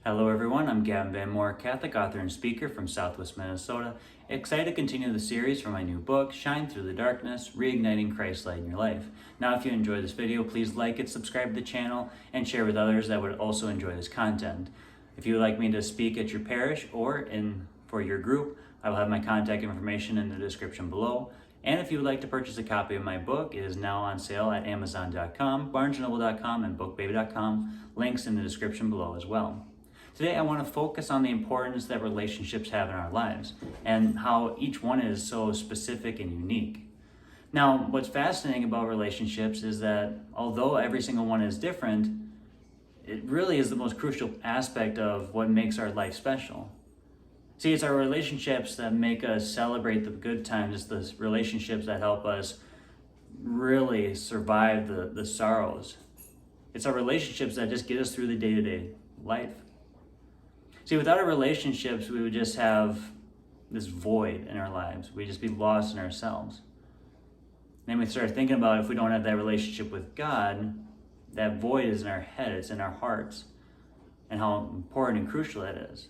Hello everyone, I'm Gavin Van Moore, Catholic author and speaker from Southwest Minnesota, excited to continue the series from my new book, Shine Through the Darkness, Reigniting Christ's Light in Your Life. Now if you enjoy this video, please like it, subscribe to the channel, and share with others that would also enjoy this content. If you would like me to speak at your parish or for your group, I will have my contact information in the description below. And if you would like to purchase a copy of my book, it is now on sale at Amazon.com, BarnesandNoble.com, and BookBaby.com. Links in the description below as well. Today I want to focus on the importance that relationships have in our lives and how each one is so specific and unique. Now, what's fascinating about relationships is that although every single one is different, it really is the most crucial aspect of what makes our life special. See, it's our relationships that make us celebrate the good times. It's the relationships that help us really survive the sorrows. It's our relationships that just get us through the day-to-day life. See, without our relationships, we would just have this void in our lives. We'd just be lost in ourselves. Then we start thinking about if we don't have that relationship with God, that void is in our head, it's in our hearts, and how important and crucial that is.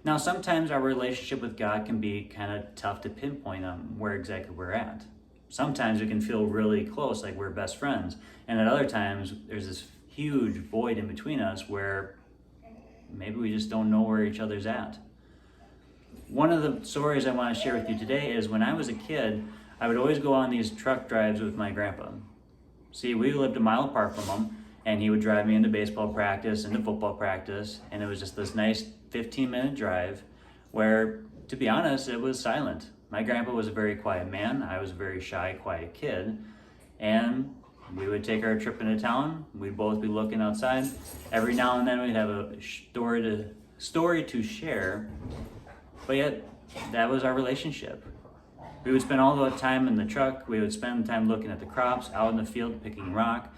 Now, sometimes our relationship with God can be kind of tough to pinpoint on where exactly we're at. Sometimes we can feel really close, like we're best friends. And at other times, there's this huge void in between us where maybe we just don't know where each other's at. One of the stories I want to share with you today is when I was a kid, I would always go on these truck drives with my grandpa. See, we lived a mile apart from him, and he would drive me into baseball practice, into football practice, and it was just this nice 15-minute drive where, to be honest, it was silent. My grandpa was a very quiet man. I was a very shy, quiet kid, and we would take our trip into town. We'd both be looking outside. Every now and then we'd have a story to share, but yet that was our relationship. We would spend all the time in the truck. We would spend time looking at the crops, out in the field picking rock,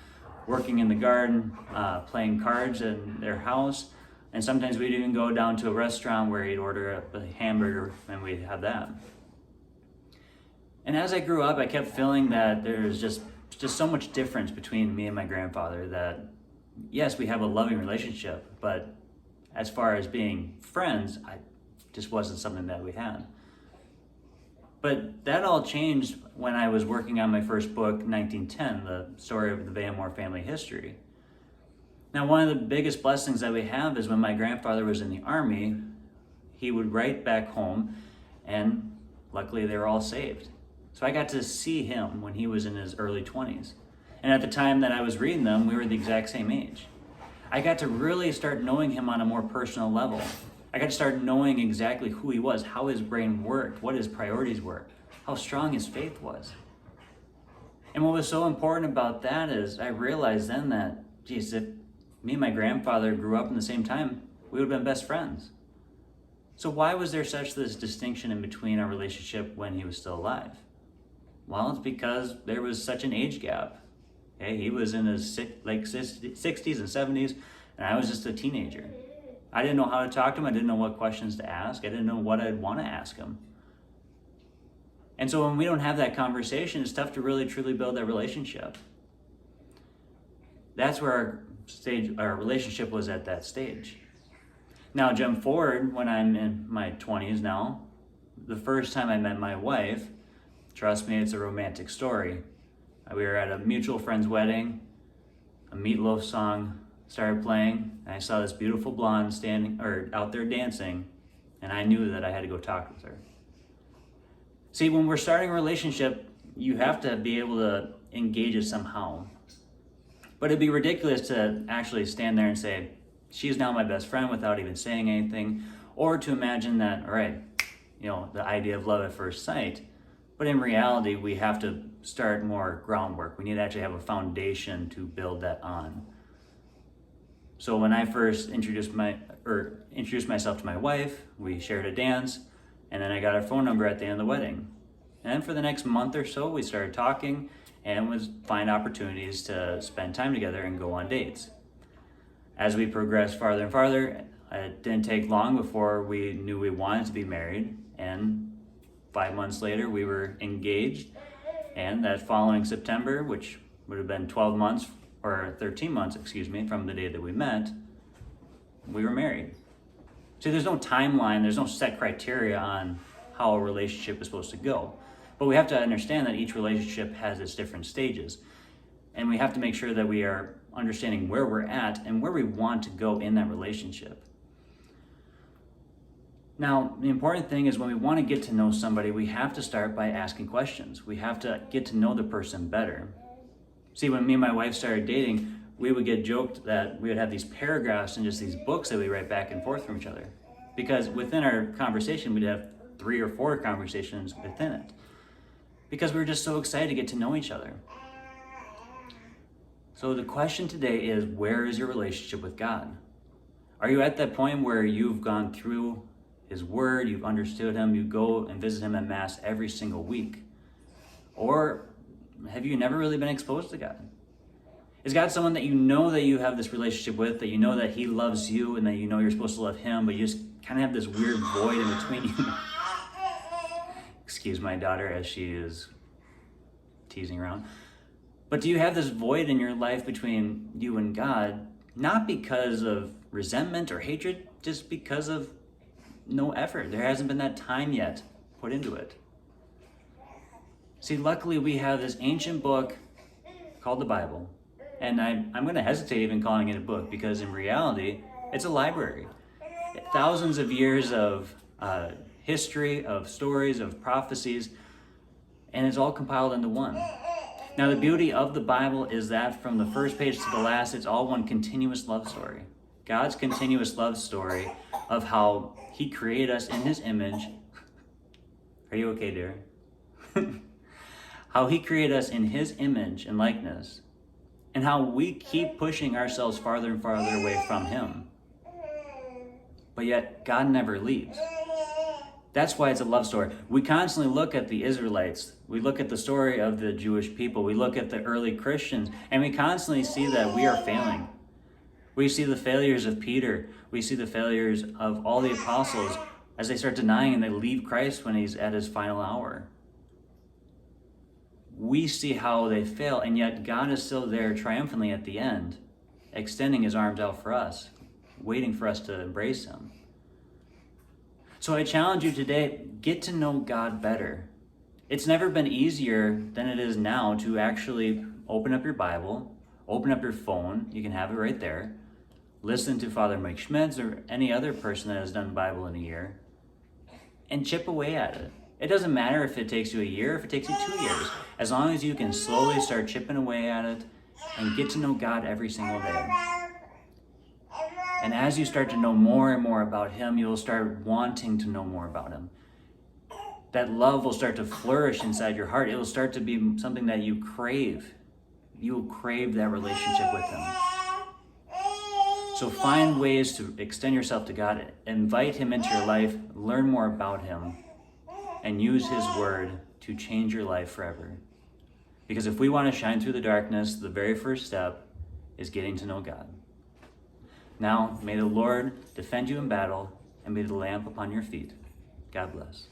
working in the garden, playing cards in their house, and sometimes we'd even go down to a restaurant where he'd order a hamburger and we'd have that. And as I grew up, I kept feeling that there's just so much difference between me and my grandfather that, yes, we have a loving relationship, but as far as being friends, I just wasn't something that we had. But that all changed when I was working on my first book, 1910, the story of the Van Moore family history. Now, one of the biggest blessings that we have is when my grandfather was in the Army, he would write back home, and luckily they were all saved. So I got to see him when he was in his early 20s. And at the time that I was reading them, we were the exact same age. I got to really start knowing him on a more personal level. I got to start knowing exactly who he was, how his brain worked, what his priorities were, how strong his faith was. And what was so important about that is I realized then that, geez, if me and my grandfather grew up in the same time, we would have been best friends. So why was there such this distinction in between our relationship when he was still alive? Well, it's because there was such an age gap. Okay? He was in his late 60s and 70s, and I was just a teenager. I didn't know how to talk to him. I didn't know what questions to ask. I didn't know what I'd want to ask him. And so when we don't have that conversation, it's tough to really truly build that relationship. That's where our relationship was at that stage. Now, jump forward when I'm in my 20s now. The first time I met my wife, trust me, it's a romantic story. We were at a mutual friend's wedding. A Meatloaf song started playing, and I saw this beautiful blonde out there dancing, and I knew that I had to go talk with her. See, when we're starting a relationship, you have to be able to engage it somehow. But it'd be ridiculous to actually stand there and say, she's now my best friend without even saying anything, or to imagine that, all right, the idea of love at first sight. But in reality, we have to start more groundwork. We need to actually have a foundation to build that on. So when I first introduced myself to my wife, we shared a dance, and then I got her phone number at the end of the wedding. And then for the next month or so, we started talking and would find opportunities to spend time together and go on dates. As we progressed farther and farther, it didn't take long before we knew we wanted to be married, and 5 months later, we were engaged, and that following September, which would have been 13 months, from the day that we met, we were married. See, there's no timeline, there's no set criteria on how a relationship is supposed to go. But we have to understand that each relationship has its different stages. And we have to make sure that we are understanding where we're at and where we want to go in that relationship. Now, the important thing is when we want to get to know somebody, we have to start by asking questions. We have to get to know the person better. See, when me and my wife started dating, we would get joked that we would have these paragraphs and just these books that we write back and forth from each other. Because within our conversation, we'd have 3 or 4 conversations within it. Because we were just so excited to get to know each other. So the question today is, where is your relationship with God? Are you at that point where you've gone through His Word, you've understood Him, you go and visit Him at Mass every single week? Or have you never really been exposed to God? Is God someone that you know that you have this relationship with, that you know that He loves you and that you know you're supposed to love Him, but you just kind of have this weird void in between you? Excuse my daughter as she is teasing around. But do you have this void in your life between you and God, not because of resentment or hatred, just because of no effort? There hasn't been that time yet put into it. See, luckily we have this ancient book called the Bible. And I'm going to hesitate even calling it a book, because in reality, it's a library. Thousands of years of history, of stories, of prophecies, and it's all compiled into one. Now, the beauty of the Bible is that from the first page to the last, it's all one continuous love story. God's continuous love story of how He created us in His image. Are you okay, dear? How He created us in His image and likeness, and how we keep pushing ourselves farther and farther away from Him. But yet, God never leaves. That's why it's a love story. We constantly look at the Israelites. We look at the story of the Jewish people. We look at the early Christians, and we constantly see that we are failing. We see the failures of Peter. We see the failures of all the apostles as they start denying and they leave Christ when He's at His final hour. We see how they fail, and yet God is still there triumphantly at the end, extending His arms out for us, waiting for us to embrace Him. So I challenge you today, get to know God better. It's never been easier than it is now to actually open up your Bible, open up your phone, you can have it right there, listen to Father Mike Schmitz or any other person that has done Bible in a year, and chip away at it. It doesn't matter if it takes you a year, if it takes you 2 years, as long as you can slowly start chipping away at it and get to know God every single day. And as you start to know more and more about Him, you'll start wanting to know more about Him. That love will start to flourish inside your heart. It will start to be something that you crave. You will crave that relationship with Him. So find ways to extend yourself to God, invite Him into your life, learn more about Him, and use His Word to change your life forever. Because if we want to shine through the darkness, the very first step is getting to know God. Now, may the Lord defend you in battle and be the lamp upon your feet. God bless.